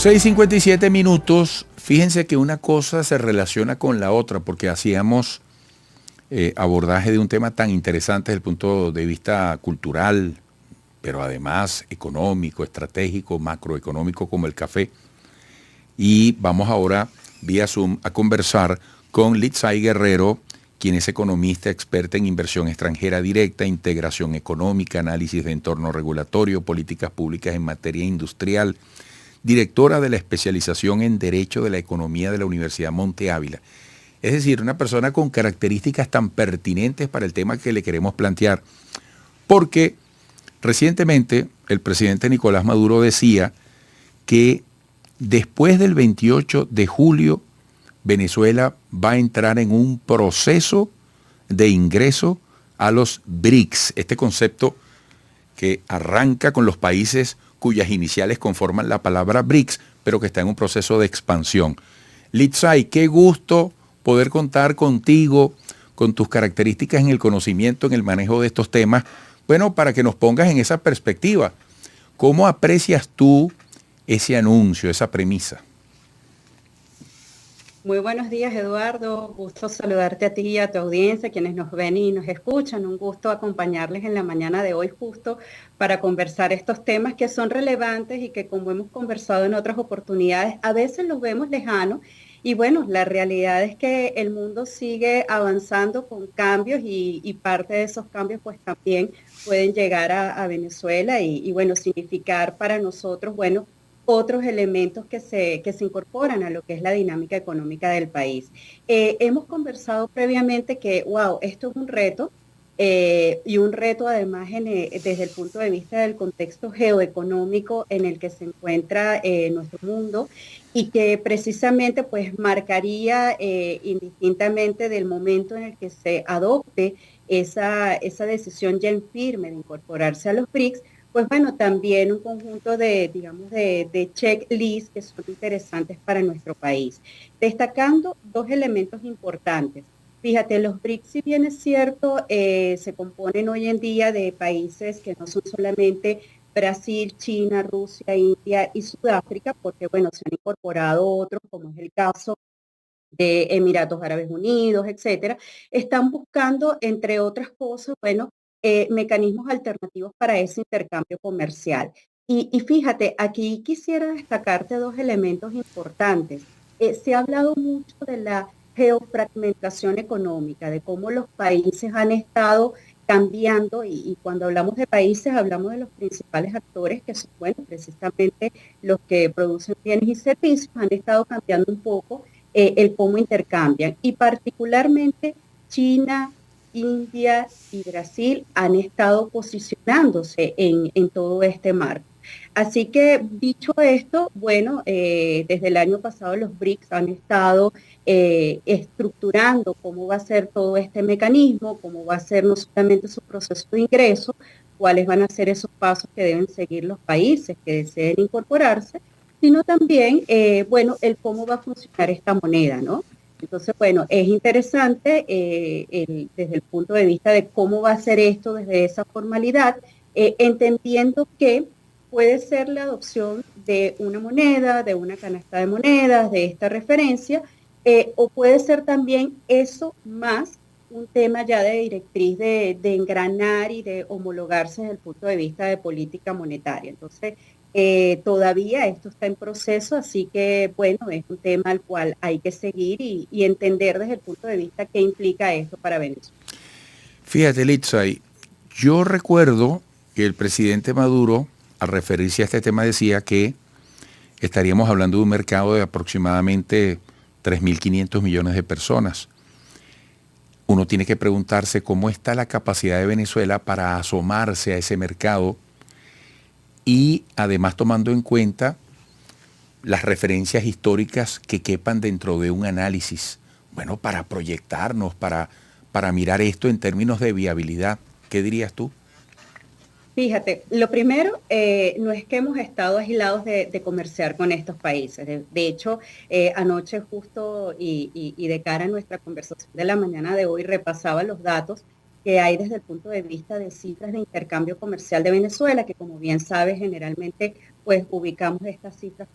6:57. Fíjense que una cosa se relaciona con la otra porque hacíamos abordaje de un tema tan interesante desde el punto de vista cultural, pero además económico, estratégico, macroeconómico como el café. Y vamos ahora vía Zoom a conversar con Litzai Guerrero, quien es economista, experta en inversión extranjera directa, integración económica, análisis de entorno regulatorio, políticas públicas en materia industrial, directora de la especialización en Derecho de la Economía de la Universidad Monte Ávila. Es decir, una persona con características tan pertinentes para el tema que le queremos plantear. Porque recientemente el presidente Nicolás Maduro decía que después del 28 de julio Venezuela va a entrar en un proceso de ingreso a los BRICS, este concepto que arranca con los países cuyas iniciales conforman la palabra BRICS, pero que está en un proceso de expansión. Litzai, qué gusto poder contar contigo, con tus características en el conocimiento, en el manejo de estos temas, bueno, para que nos pongas en esa perspectiva. ¿Cómo aprecias tú ese anuncio, esa premisa? Muy buenos días, Eduardo. Gusto saludarte a ti y a tu audiencia, quienes nos ven y nos escuchan. Un gusto acompañarles en la mañana de hoy justo para conversar estos temas que son relevantes y que, como hemos conversado en otras oportunidades, a veces los vemos lejanos. Y bueno, la realidad es que el mundo sigue avanzando con cambios y parte de esos cambios pues también pueden llegar a Venezuela y bueno, significar para nosotros, bueno, otros elementos que se incorporan a lo que es la dinámica económica del país. Hemos conversado previamente que, wow, esto es un reto y un reto además desde el punto de vista del contexto geoeconómico en el que se encuentra nuestro mundo y que precisamente pues marcaría indistintamente del momento en el que se adopte esa decisión ya en firme de incorporarse a los BRICS, pues bueno, también un conjunto de, digamos, de checklist que son interesantes para nuestro país. Destacando dos elementos importantes. Fíjate, los BRICS, si bien es cierto, se componen hoy en día de países que no son solamente Brasil, China, Rusia, India y Sudáfrica, porque bueno, se han incorporado otros, como es el caso de Emiratos Árabes Unidos, etcétera, están buscando, entre otras cosas, bueno, mecanismos alternativos para ese intercambio comercial. Y fíjate, aquí quisiera destacarte dos elementos importantes. Se ha hablado mucho de la geofragmentación económica, de cómo los países han estado cambiando y cuando hablamos de países hablamos de los principales actores que son, bueno, precisamente los que producen bienes y servicios, han estado cambiando un poco el cómo intercambian. Y particularmente China, India y Brasil han estado posicionándose en todo este marco. Así que dicho esto, bueno, desde el año pasado los BRICS han estado estructurando cómo va a ser todo este mecanismo, cómo va a ser no solamente su proceso de ingreso, cuáles van a ser esos pasos que deben seguir los países que deseen incorporarse, sino también, bueno, el cómo va a funcionar esta moneda, ¿no? Entonces, bueno, es interesante desde el punto de vista de cómo va a ser esto desde esa formalidad, entendiendo que puede ser la adopción de una moneda, de una canasta de monedas, de esta referencia, o puede ser también eso más un tema ya de directriz de engranar y de homologarse desde el punto de vista de política monetaria. Entonces, todavía esto está en proceso, así que bueno, es un tema al cual hay que seguir y entender desde el punto de vista qué implica esto para Venezuela. Fíjate, Litzai, yo recuerdo que el presidente Maduro, al referirse a este tema, decía que estaríamos hablando de un mercado de aproximadamente 3.500 millones de personas. Uno tiene que preguntarse cómo está la capacidad de Venezuela para asomarse a ese mercado y además tomando en cuenta las referencias históricas que quepan dentro de un análisis, bueno, para proyectarnos, para mirar esto en términos de viabilidad. ¿Qué dirías tú? Fíjate, lo primero, no es que hemos estado aislados de comerciar con estos países. De hecho, anoche justo y de cara a nuestra conversación de la mañana de hoy, repasaba los datos que hay desde el punto de vista de cifras de intercambio comercial de Venezuela, que como bien sabes, generalmente pues ubicamos estas cifras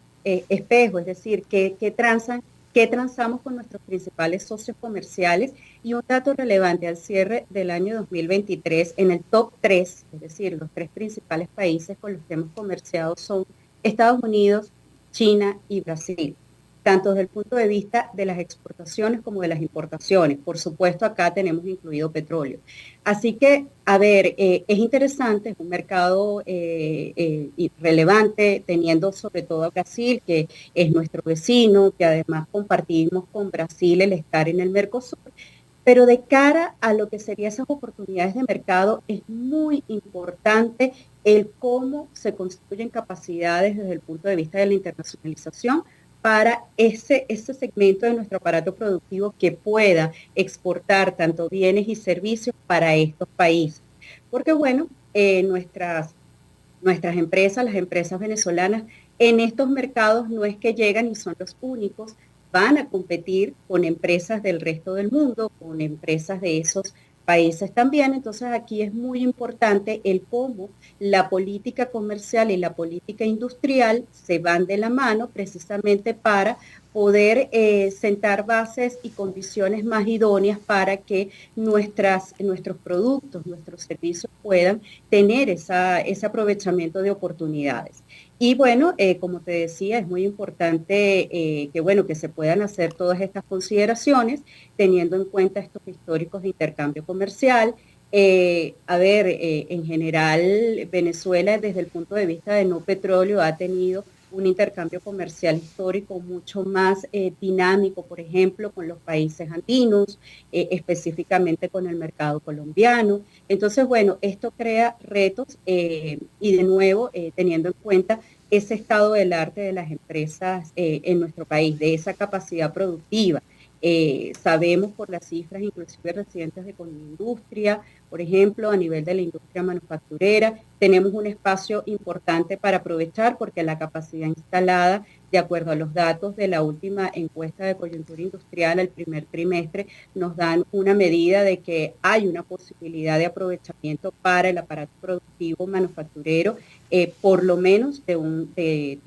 espejo, es decir, qué transamos con nuestros principales socios comerciales. Y un dato relevante al cierre del año 2023, en el top 3, es decir, los tres principales países con los que hemos comerciado son Estados Unidos, China y Brasil, tanto desde el punto de vista de las exportaciones como de las importaciones. Por supuesto, acá tenemos incluido petróleo. Así que, a ver, es interesante, es un mercado relevante, teniendo sobre todo a Brasil, que es nuestro vecino, que además compartimos con Brasil el estar en el Mercosur. Pero de cara a lo que serían esas oportunidades de mercado, es muy importante el cómo se construyen capacidades desde el punto de vista de la internacionalización para ese segmento de nuestro aparato productivo que pueda exportar tanto bienes y servicios para estos países. Porque bueno, nuestras empresas, las empresas venezolanas, en estos mercados no es que llegan y son los únicos, van a competir con empresas del resto del mundo, con empresas de esos países también. Entonces aquí es muy importante el cómo la política comercial y la política industrial se van de la mano precisamente para poder sentar bases y condiciones más idóneas para que nuestros productos, nuestros servicios puedan tener ese aprovechamiento de oportunidades. Y bueno, como te decía, es muy importante que se puedan hacer todas estas consideraciones teniendo en cuenta estos históricos de intercambio comercial. En general, Venezuela desde el punto de vista de no petróleo ha tenido un intercambio comercial histórico mucho más dinámico, por ejemplo, con los países andinos, específicamente con el mercado colombiano. Entonces, bueno, esto crea retos y de nuevo, teniendo en cuenta ese estado del arte de las empresas en nuestro país, de esa capacidad productiva. Sabemos por las cifras, inclusive residentes de Industria, por ejemplo, a nivel de la industria manufacturera, tenemos un espacio importante para aprovechar porque la capacidad instalada, de acuerdo a los datos de la última encuesta de coyuntura industrial al primer trimestre, nos dan una medida de que hay una posibilidad de aprovechamiento para el aparato productivo manufacturero, por lo menos de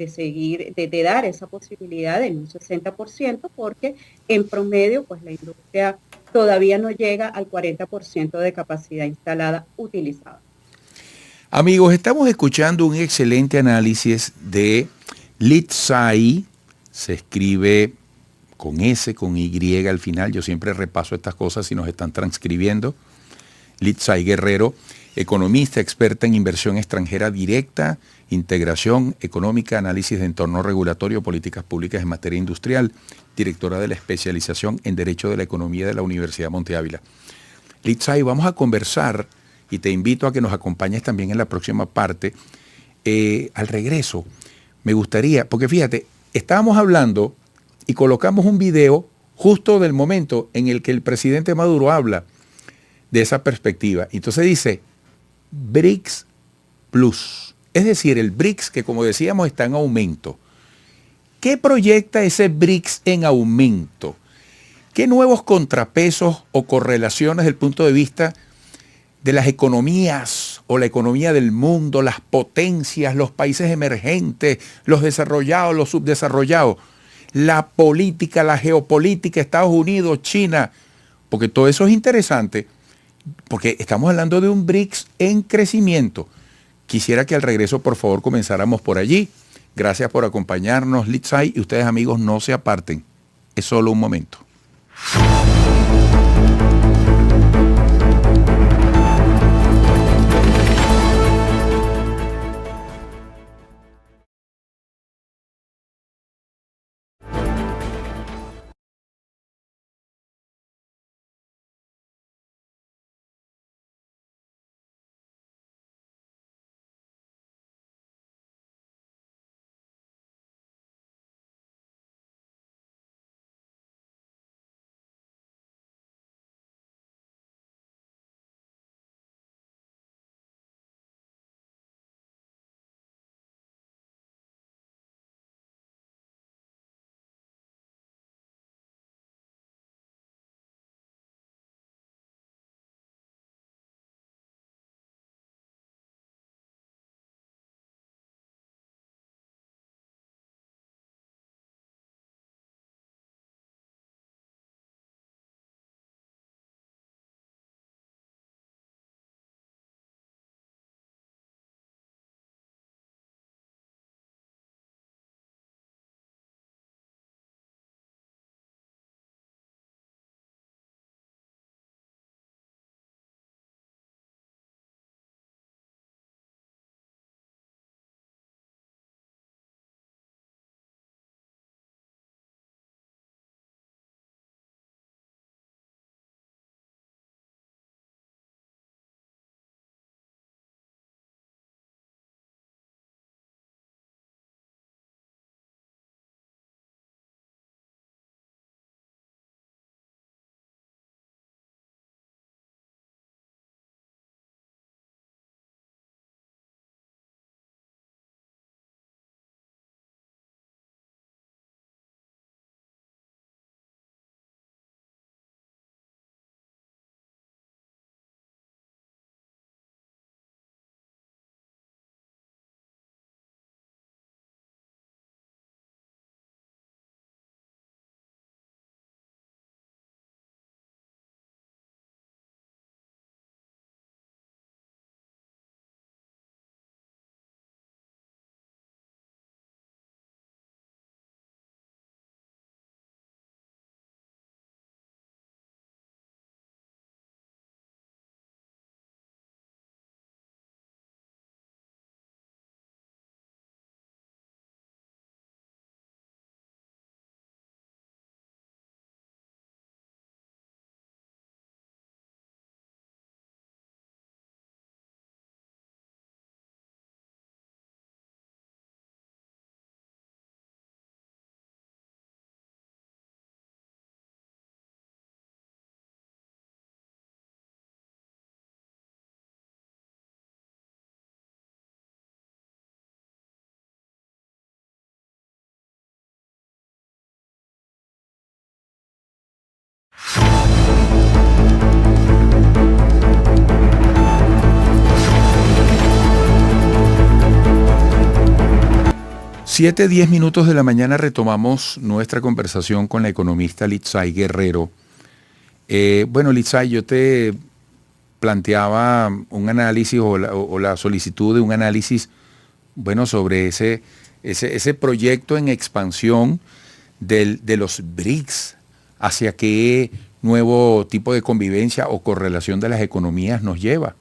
dar esa posibilidad en un 60%, porque en promedio, pues la industria todavía no llega al 40% de capacidad instalada utilizada. Amigos, estamos escuchando un excelente análisis de Litzai, se escribe con S, con Y al final, yo siempre repaso estas cosas si nos están transcribiendo. Litzai Guerrero, economista, experta en inversión extranjera directa, integración económica, análisis de entorno regulatorio, políticas públicas en materia industrial, directora de la especialización en Derecho de la Economía de la Universidad Monte Ávila. Litzai, vamos a conversar y te invito a que nos acompañes también en la próxima parte. Al regreso, me gustaría, porque fíjate, estábamos hablando y colocamos un video justo del momento en el que el presidente Maduro habla de esa perspectiva. Entonces dice, BRICS Plus, es decir, el BRICS que como decíamos está en aumento. ¿Qué proyecta ese BRICS en aumento? ¿Qué nuevos contrapesos o correlaciones desde el punto de vista de las economías o la economía del mundo, las potencias, los países emergentes, los desarrollados, los subdesarrollados, la política, la geopolítica, Estados Unidos, China, porque todo eso es interesante, porque estamos hablando de un BRICS en crecimiento. Quisiera que al regreso, por favor, comenzáramos por allí. Gracias por acompañarnos, Litzai, y ustedes, amigos, no se aparten. Es solo un momento. 7:10 de la mañana retomamos nuestra conversación con la economista Litzai Guerrero. Bueno, Litzai, yo te planteaba un análisis o la solicitud de un análisis, bueno, sobre ese proyecto en expansión de los BRICS, hacia qué nuevo tipo de convivencia o correlación de las economías nos lleva.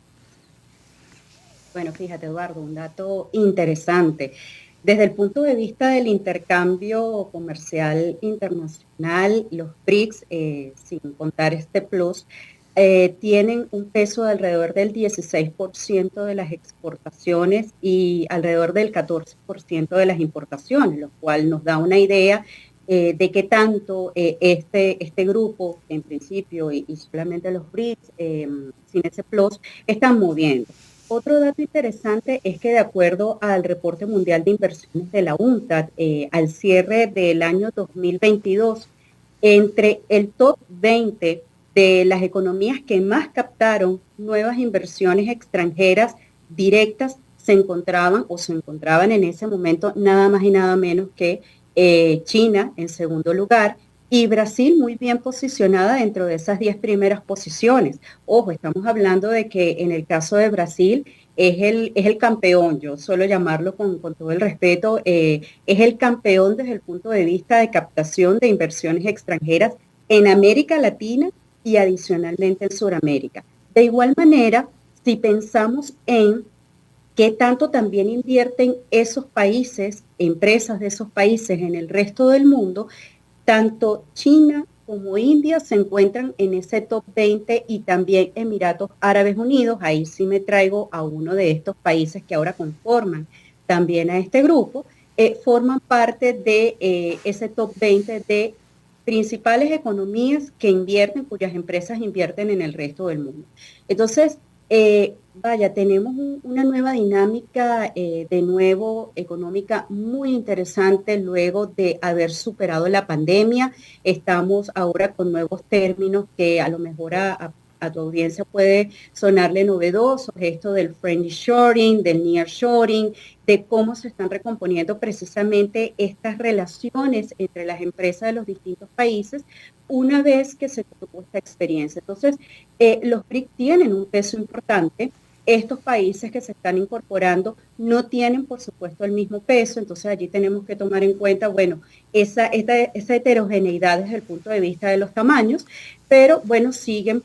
Bueno, fíjate, Eduardo, un dato interesante. Desde el punto de vista del intercambio comercial internacional, los BRICS, sin contar este plus, tienen un peso de alrededor del 16% de las exportaciones y alrededor del 14% de las importaciones, lo cual nos da una idea de qué tanto este grupo, en principio, y solamente los BRICS, sin ese plus, están moviendo. Otro dato interesante es que de acuerdo al reporte mundial de inversiones de la UNCTAD, al cierre del año 2022, entre el top 20 de las economías que más captaron nuevas inversiones extranjeras directas se encontraban en ese momento nada más y nada menos que China en segundo lugar, y Brasil muy bien posicionada dentro de esas 10 primeras posiciones. Ojo, estamos hablando de que en el caso de Brasil es el campeón, yo suelo llamarlo con todo el respeto, es el campeón desde el punto de vista de captación de inversiones extranjeras en América Latina y adicionalmente en Sudamérica. De igual manera, si pensamos en qué tanto también invierten esos países, empresas de esos países en el resto del mundo, tanto China como India se encuentran en ese top 20 y también Emiratos Árabes Unidos. Ahí sí me traigo a uno de estos países que ahora conforman también a este grupo, forman parte de ese top 20 de principales economías que invierten, cuyas empresas invierten en el resto del mundo. Entonces, tenemos una nueva dinámica, de nuevo, económica muy interesante luego de haber superado la pandemia. Estamos ahora con nuevos términos que a lo mejor a tu audiencia puede sonarle novedosos, esto del friendshoring, del nearshoring, de cómo se están recomponiendo precisamente estas relaciones entre las empresas de los distintos países una vez que se tuvo esta experiencia. Entonces, los BRIC tienen un peso importante. Estos países que se están incorporando no tienen, por supuesto, el mismo peso, entonces allí tenemos que tomar en cuenta, bueno, esa heterogeneidad desde el punto de vista de los tamaños, pero bueno, siguen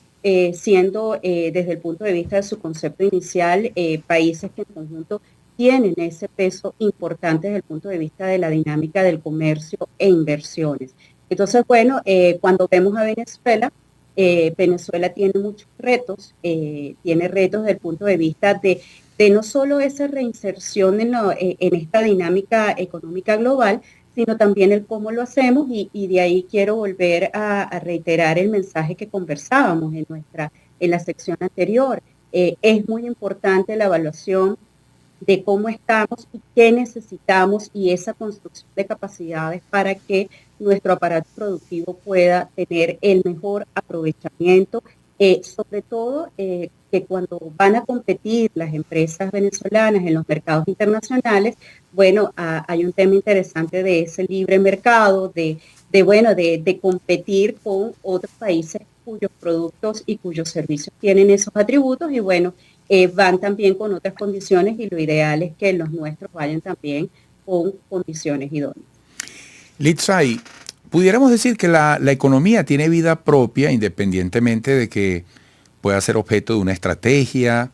siendo desde el punto de vista de su concepto inicial, países que en conjunto tienen ese peso importante desde el punto de vista de la dinámica del comercio e inversiones. Entonces, bueno, cuando vemos a Venezuela, Venezuela tiene muchos retos, tiene retos desde el punto de vista de no solo esa reinserción en esta dinámica económica global, sino también el cómo lo hacemos, y de ahí quiero volver a reiterar el mensaje que conversábamos en la sección anterior. Es muy importante la evaluación de cómo estamos y qué necesitamos y esa construcción de capacidades para que nuestro aparato productivo pueda tener el mejor aprovechamiento, sobre todo que cuando van a competir las empresas venezolanas en los mercados internacionales, bueno, hay un tema interesante de ese libre mercado, de competir con otros países cuyos productos y cuyos servicios tienen esos atributos, y bueno, van también con otras condiciones, y lo ideal es que los nuestros vayan también con condiciones idóneas. Litzai, pudiéramos decir que la economía tiene vida propia independientemente de que pueda ser objeto de una estrategia,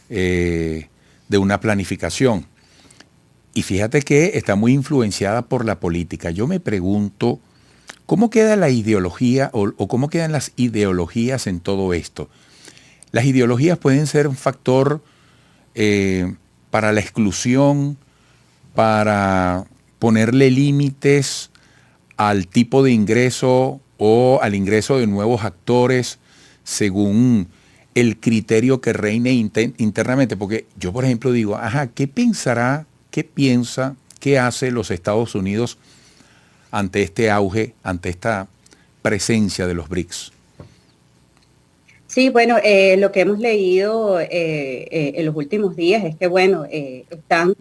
de una planificación. Y fíjate que está muy influenciada por la política. Yo me pregunto, ¿cómo queda la ideología o cómo quedan las ideologías en todo esto? Las ideologías pueden ser un factor para la exclusión, para ponerle límites al tipo de ingreso o al ingreso de nuevos actores según el criterio que reine internamente. Porque yo, por ejemplo, digo, ¿qué pensará, qué piensa, qué hace los Estados Unidos ante este auge, ante esta presencia de los BRICS? Sí, bueno, lo que hemos leído en los últimos días es que, bueno, están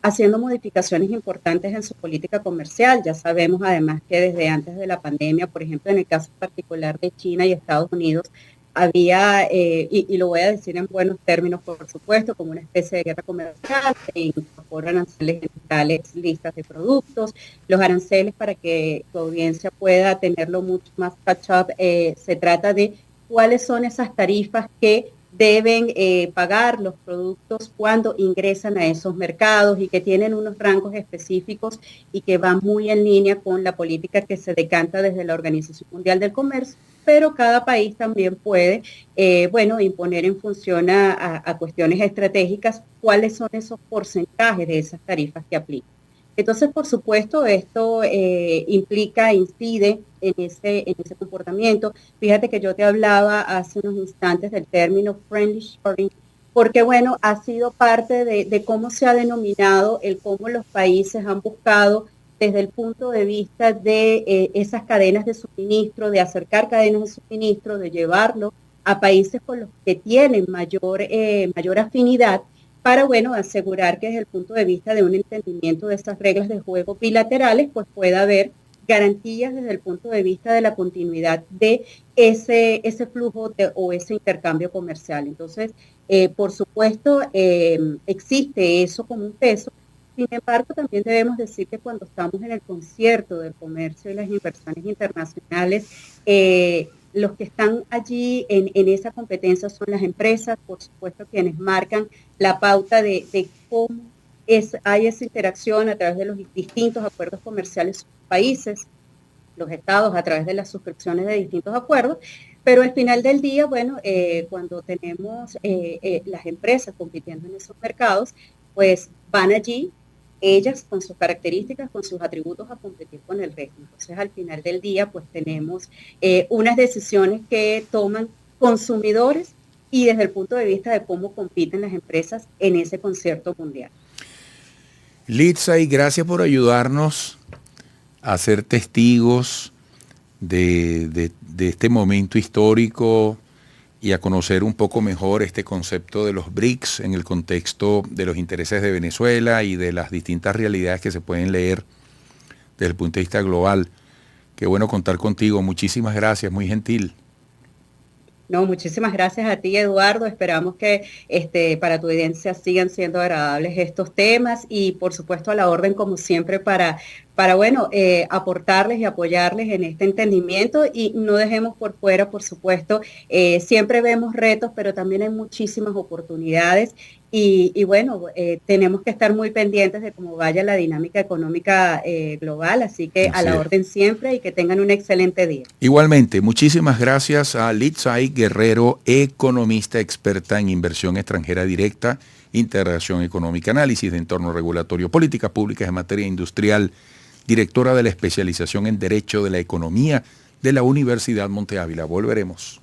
haciendo modificaciones importantes en su política comercial. Ya sabemos además que desde antes de la pandemia, por ejemplo, en el caso particular de China y Estados Unidos, había, y lo voy a decir en buenos términos, por supuesto, como una especie de guerra comercial, se incorporan aranceles generales, listas de productos, los aranceles para que tu audiencia pueda tenerlo mucho más catch up, se trata de cuáles son esas tarifas que deben pagar los productos cuando ingresan a esos mercados y que tienen unos rangos específicos y que van muy en línea con la política que se decanta desde la Organización Mundial del Comercio, pero cada país también puede, imponer en función a cuestiones estratégicas cuáles son esos porcentajes de esas tarifas que aplican. Entonces, por supuesto, esto incide en ese comportamiento. Fíjate que yo te hablaba hace unos instantes del término friendly shoring, porque bueno, ha sido parte de cómo se ha denominado el cómo los países han buscado desde el punto de vista de esas cadenas de suministro, de acercar cadenas de suministro, de llevarlo a países con los que tienen mayor afinidad, para, asegurar que desde el punto de vista de un entendimiento de estas reglas de juego bilaterales, pues pueda haber garantías desde el punto de vista de la continuidad de ese flujo o ese intercambio comercial. Entonces, por supuesto, existe eso como un peso. Sin embargo, también debemos decir que cuando estamos en el concierto del comercio y las inversiones internacionales, los que están allí en esa competencia son las empresas, por supuesto, quienes marcan la pauta de cómo hay esa interacción a través de los distintos acuerdos comerciales con los países, los estados a través de las suscripciones de distintos acuerdos, pero al final del día, cuando tenemos las empresas compitiendo en esos mercados, pues van allí ellas con sus características, con sus atributos a competir con el resto. Entonces, al final del día, pues tenemos unas decisiones que toman consumidores y desde el punto de vista de cómo compiten las empresas en ese concierto mundial. Litzai, gracias por ayudarnos a ser testigos de este momento histórico y a conocer un poco mejor este concepto de los BRICS en el contexto de los intereses de Venezuela y de las distintas realidades que se pueden leer desde el punto de vista global. Qué bueno contar contigo. Muchísimas gracias, muy gentil. No, muchísimas gracias a ti, Eduardo. Esperamos que para tu audiencia sigan siendo agradables estos temas y, por supuesto, a la orden, como siempre, para aportarles y apoyarles en este entendimiento y no dejemos por fuera, por supuesto, siempre vemos retos, pero también hay muchísimas oportunidades y tenemos que estar muy pendientes de cómo vaya la dinámica económica global, así que a la orden siempre y que tengan un excelente día. Igualmente, muchísimas gracias a Litzai Guerrero, economista experta en inversión extranjera directa, integración económica, análisis de entorno regulatorio, políticas públicas en materia industrial, directora de la especialización en Derecho de la Economía de la Universidad Monte Ávila. Volveremos.